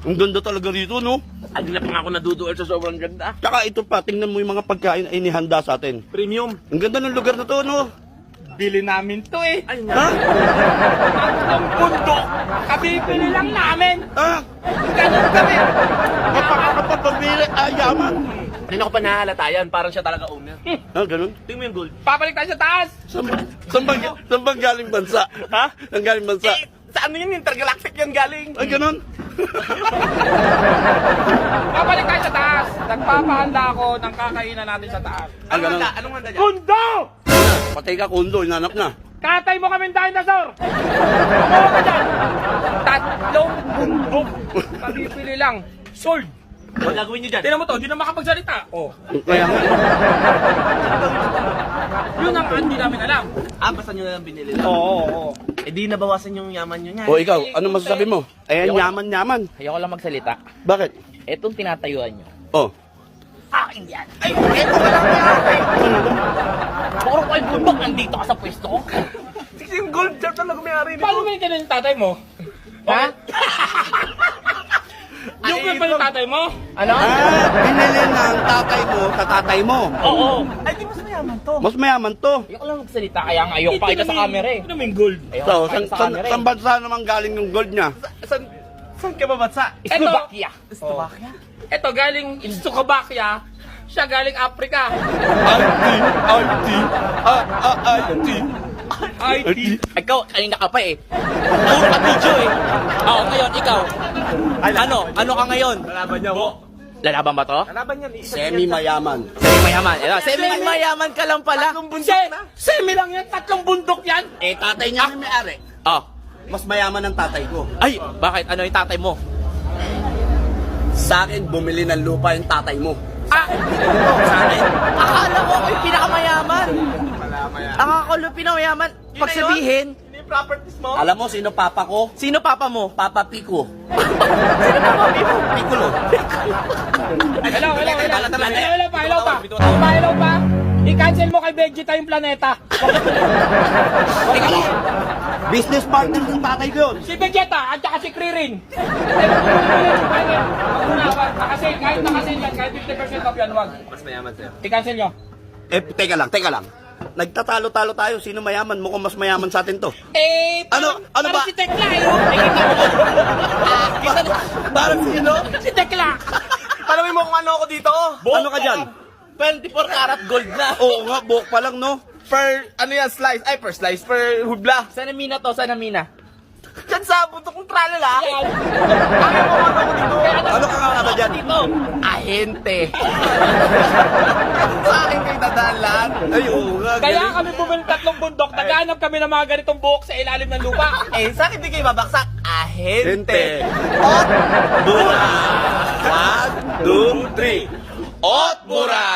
Ang ganda talaga rito, no? Ay, di na pa nga ako naduduel sa sobrang ganda. Tsaka ito pa, tingnan mo yung mga pagkain ay inihanda sa atin. Premium. Ang ganda ng lugar na to, no? Bili namin to eh. Ay, Ha? Ang bundok. Kabibili lang namin. Ha? Ganun kami. Kapag-pabili, yaman. Hindi na ko pa nahalata yan. Parang siya talaga owner. Ha, ganun? Tingnan mo yung gold. Babalik tayo sa taas. Saan bang galing bansa? Ha? Saan galing bansa? Sa ano yun? Intergalactic yan galing. Ay, ganun? Babalik tayo sa taas. Nagpapahanda ako ng kakainan natin sa taas. Ay, ganun? Anong handa dyan? Kundo! Patay ka, kundo, inanap na. Katay mo kaming dinosaur! Kumuha ka dyan! Tatlong bundok! Kabibili lang. Sold! Ano gagawin nyo dyan? Tignan mo to, di na makapagsalita. Oh. Kaya nga. Yun ang hindi namin alam. Basta nyo na lang binili lang. Oo. Eh di nabawasan yung yaman nyo niya. O ikaw, ano masasabi mo? Ayan, yaman. Ayoko lang magsalita. Bakit? Etong tinatayuan nyo. Oh. Akin yan! Ay, eto ka lang yan! Puro ko ay bundok, nandito ka sa pwesto ko. Yung gold dyan talaga may-ari nito. Paano maintindihan yung tatay mo? Ha? Yung pa yung tatay mo? Ano? Binili ng tatay mo sa tatay mo. Oo. Ay, di mas mayaman to. Mas mayaman to. Ayoko lang magsalita, kaya nga ayoko pakita sa camera eh. Ano yung gold? Ayoko So, pakita sa camera saan bansa naman galing yung gold niya? Saan ka ba bansa? Slovakia. Slovakia? Ito galing Slovakia. Siya galing Africa. IT. Ikaw, kanina ka pa eh. Puro ka video eh. Oo, ngayon, ikaw. Ano ka ngayon? Lalaban niya mo. Lalaban ba to? Lalaban yan. Semi-mayaman. Semi-mayaman. Semi-mayaman ka lang pala. Semi lang yan, tatlong bundok yan. Eh, tatay niya may may-ari. Oh. Mas mayaman ang tatay ko. Ay, bakit? Ano yung tatay mo? Sa akin, bumili ng lupa yung tatay mo. Sa akin? Akala ko ako yung pinakamayaman. Akala ko pinakamayaman. Pagsabihin, Hindi yung properties mo. Alam mo, sino papa ko? sino papa mo? Papa Pico. Sino papa mo? Piccolo. Hello pa. I-cancel mo kay Vegeta yung planeta. Business partner ng tatay ko yun. Si Vegeta at saka si Kririn. Kasi kahit nakasil yan, kahit 50% off yan, wag. Mas mayaman sa'yo. I-cancel nyo. Eh, teka lang. Nagtatalo-talo tayo. Sino mayaman? Mukhang mas mayaman sa atin to. Ano parang ba? si Tekla eh. Nakita mo. Parang sino? Si Tekla. Tanawin mo kung ano ako dito. Ano ka dyan? 24 karat gold na. Oo nga, buhok pa lang, no? Per, ano yan, slice. Ay, per slice, per hubla. Sana mina to, sana mina. Diyan sa bundok ng tralala. Yan. Tanawin mo kung ano ako dito. Ano ka nga ba dyan? Dito, ahente. Sa akin kayo dadaan lang. Ay, oo nga. Kaya galing. kami bumili tatlong bundok, naghahanap kami ng mga ganitong buhok sa ilalim ng lupa. Eh, sa akin di kayo babaksak. Ahente. Ot, Bura! 1, 2, 3. Ot, bura!